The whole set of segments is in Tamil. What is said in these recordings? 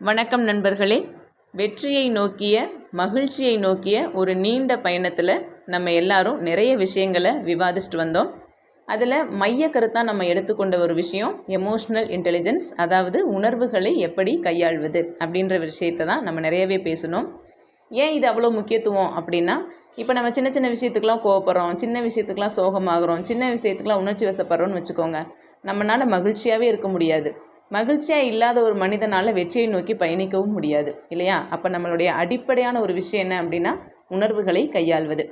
வணக்கம் நண்பர்களே. வெற்றியை நோக்கிய மகிழ்ச்சியை நோக்கிய ஒரு நீண்ட பயணத்தில் நம்ம எல்லாரும் நிறைய விஷயங்களை விவாதிச்சுட்டு வந்தோம். அதில் மைய கருத்தாக நம்ம எடுத்துக்கொண்ட ஒரு விஷயம் எமோஷ்னல் இன்டெலிஜென்ஸ், அதாவது உணர்வுகளை எப்படி கையாள்வது அப்படின்ற விஷயத்தை தான் நம்ம நிறையவே பேசணும். ஏன் இது அவ்வளோ முக்கியத்துவம் அப்படின்னா, இப்போ நம்ம சின்ன சின்ன விஷயத்துக்கெலாம் கோவப்படுறோம், சின்ன விஷயத்துக்கெலாம் சோகமாகறோம், சின்ன விஷயத்துக்கெலாம் உணர்ச்சி வசப்படுறோன்னு வச்சுக்கோங்க. நம்மளால் மகிழ்ச்சியாகவே இருக்க முடியாது. மகிழ்ச்சியாக இல்லாத ஒரு மனிதனால் வெற்றியை நோக்கி பயணிக்கவும் முடியாது இல்லையா? அப்போ நம்மளுடைய அடிப்படையான ஒரு விஷயம் என்ன அப்படின்னா உணர்வுகளை கையாள்வது.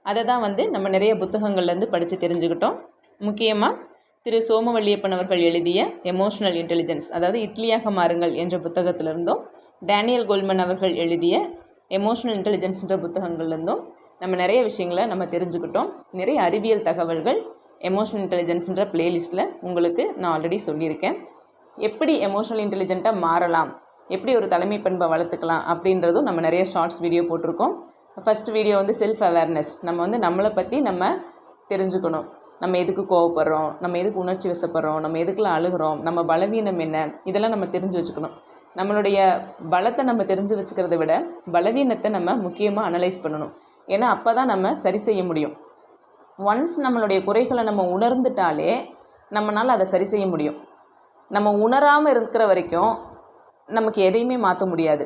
அதை தான் நம்ம நிறைய புத்தகங்கள்லேருந்து படித்து தெரிஞ்சுக்கிட்டோம். முக்கியமாக திரு சோமவல்லியப்பன் அவர்கள் எழுதிய எமோஷ்னல் இன்டெலிஜென்ஸ், அதாவது இட்லியாக மாறுங்கள் என்ற புத்தகத்திலிருந்தும், டேனியல் கோல்மன் அவர்கள் எழுதிய எமோஷ்னல் இன்டெலிஜென்ஸ்ன்ற புத்தகங்கள்லேருந்தும் நம்ம நிறைய விஷயங்களை நம்ம தெரிஞ்சுக்கிட்டோம். நிறைய அறிவியல் தகவல்கள் எமோஷ்னல் இன்டெலிஜென்ஸ்ன்ற பிளேலிஸ்ட்டில் உங்களுக்கு நான் ஆல்ரெடி சொல்லியிருக்கேன். எப்படி எமோஷ்னல் இன்டெலிஜென்ட்டாக மாறலாம், எப்படி ஒரு தலைமை பண்பை வளர்த்துக்கலாம் அப்படின்றதும் நம்ம நிறைய ஷார்ட்ஸ் வீடியோ போட்டிருக்கோம். First video self awareness. நம்ம நம்மளை பற்றி நம்ம தெரிஞ்சுக்கணும். நம்ம எதுக்கு கோவப்படுறோம், நம்ம எதுக்கு உணர்ச்சி வசப்படுறோம், நம்ம எதுக்குலாம் அழுகிறோம், நம்ம பலவீனம் என்ன, இதெல்லாம் நம்ம தெரிஞ்சு வச்சுக்கணும். நம்மளுடைய பலத்தை நம்ம தெரிஞ்சு வச்சுக்கிறத விட பலவீனத்தை நம்ம முக்கியமாக அனலைஸ் பண்ணணும். ஏன்னா அப்போ தான் நம்ம சரி செய்ய முடியும். ஒன்ஸ் நம்மளுடைய குறைகளை நம்ம உணர்ந்துட்டாலே நம்மளால் அதை சரி செய்ய முடியும். நம்ம உணராமல் இருக்கிற வரைக்கும் நமக்கு எதையுமே மாற்ற முடியாது.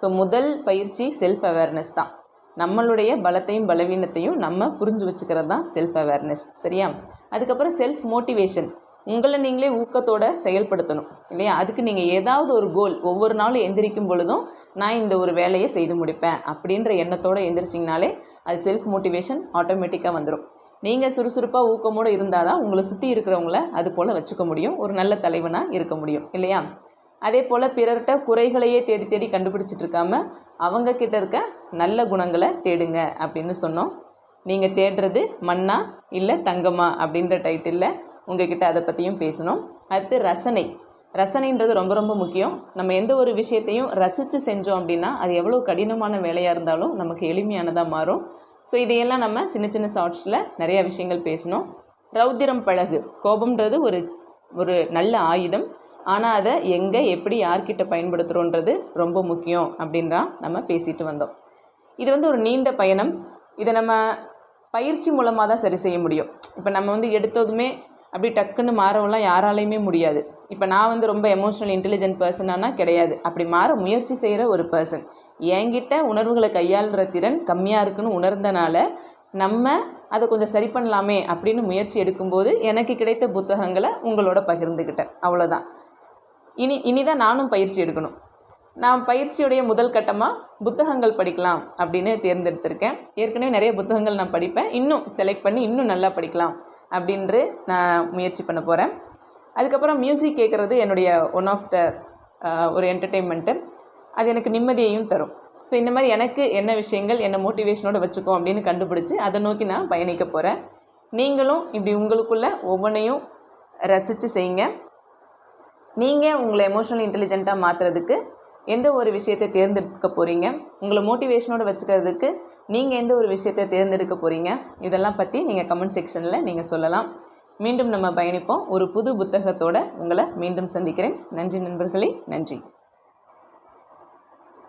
ஸோ முதல் பயிற்சி செல்ஃப் அவேர்னஸ் தான். நம்மளுடைய பலத்தையும் பலவீனத்தையும் நம்ம புரிஞ்சு வச்சுக்கிறது தான் செல்ஃப் அவேர்னஸ், சரியா? அதுக்கப்புறம் செல்ஃப் மோட்டிவேஷன். உங்களை நீங்களே ஊக்கத்தோடு செயல்படுத்தணும் இல்லையா? அதுக்கு நீங்கள் ஏதாவது ஒரு கோல், ஒவ்வொரு நாளும் எந்திரிக்கும் பொழுதும் நான் இந்த ஒரு வேலையை செய்து முடிப்பேன் அப்படின்ற எண்ணத்தோடு எந்திரிச்சிங்கனாலே அது செல்ஃப் மோட்டிவேஷன் ஆட்டோமேட்டிக்காக வந்துடும். நீங்கள் சுறுசுறுப்பாக ஊக்கமோடு இருந்தால் தான் உங்களை சுற்றி இருக்கிறவங்கள அது போல் வச்சுக்க முடியும், ஒரு நல்ல தலைவனாக இருக்க முடியும் இல்லையா? அதே போல் பிறர்கிட்ட குறைகளையே தேடி தேடி கண்டுபிடிச்சிட்ருக்காம அவங்கக்கிட்ட இருக்க நல்ல குணங்களை தேடுங்க அப்படின்னு சொன்னோம். நீங்கள் தேடுறது மண்ணா இல்லை தங்கமா அப்படின்ற டைட்டிலில் உங்ககிட்ட அதை பற்றியும் பேசணும். அடுத்து ரசனைன்றது ரொம்ப ரொம்ப முக்கியம். நம்ம எந்த ஒரு விஷயத்தையும் ரசித்து செஞ்சோம் அப்படின்னா அது எவ்வளோ கடினமான வேலையாக இருந்தாலும் நமக்கு எளிமையானதாக மாறும். ஸோ இதையெல்லாம் நம்ம சின்ன சின்ன ஷார்ட்ஸில் நிறையா விஷயங்கள் பேசணும். ரௌத்திரம் பழகு. கோபம்ன்றது ஒரு நல்ல ஆயுதம். ஆனால் அதை எங்கே எப்படி யார்கிட்ட பயன்படுத்துகிறோன்றது ரொம்ப முக்கியம் அப்படின்றான் நம்ம பேசிட்டு வந்தோம். இது ஒரு நீண்ட பயணம். இதை நம்ம பயிற்சி மூலமாக தான் சரி செய்ய முடியும். இப்போ நம்ம எடுத்ததுமே அப்படி டக்குன்னு மாறவெல்லாம் யாராலையுமே முடியாது. இப்போ நான் ரொம்ப எமோஷ்னல் இன்டெலிஜென்ட் பர்சனானா கிடையாது. அப்படி மாற முயற்சி செய்கிற ஒரு பர்சன். என்கிட்ட உணர்வுகளை கையாளுற திறன் கம்மியாக இருக்குன்னு உணர்ந்தனால நம்ம அதை கொஞ்சம் சரி பண்ணலாமே அப்படின்னு முயற்சி எடுக்கும்போது எனக்கு கிடைத்த புத்தகங்களை உங்களோட பகிர்ந்துக்கிட்டேன், அவ்வளோதான். இனிதான் நானும் பயிற்சி எடுக்கணும். நான் பயிற்சியுடைய முதல் கட்டமாக புத்தகங்கள் படிக்கலாம் அப்படின்னு தேர்ந்தெடுத்திருக்கேன். ஏற்கனவே நிறைய புத்தகங்கள் நான் படிப்பேன். இன்னும் செலக்ட் பண்ணி இன்னும் நல்லா படிக்கலாம் அப்படின்று நான் முயற்சி பண்ண போகிறேன். அதுக்கப்புறம் மியூசிக் கேட்குறது என்னுடைய ஒன் ஆஃப் த ஒரு என்டர்டெயின்மெண்ட்டு. அது எனக்கு நிம்மதியையும் தரும். ஸோ இந்த மாதிரி எனக்கு என்ன விஷயங்கள் என்ன மோட்டிவேஷனோடு வச்சுக்கோ அப்படின்னு கண்டுபிடிச்சி அதை நோக்கி நான் பயணிக்க போகிறேன். நீங்களும் இப்படி உங்களுக்குள்ள ஒவ்வொன்றையும் ரசித்து செய்யுங்க. நீங்கள் உங்களை எமோஷ்னல் இன்டெலிஜென்ட்டாக மாற்றுறதுக்கு எந்த ஒரு விஷயத்தை தேர்ந்தெடுக்க போகிறீங்க, உங்களை மோட்டிவேஷனோடு வச்சுக்கிறதுக்கு நீங்கள் எந்த ஒரு விஷயத்தை தேர்ந்தெடுக்க போகிறீங்க, இதெல்லாம் பற்றி நீங்கள் கமெண்ட் செக்ஷனில் நீங்கள் சொல்லலாம். மீண்டும் நம்ம பயணிப்போம். ஒரு புது புத்தகத்தோடு உங்களை மீண்டும் சந்திக்கிறேன். நன்றி நண்பர்களே, நன்றி.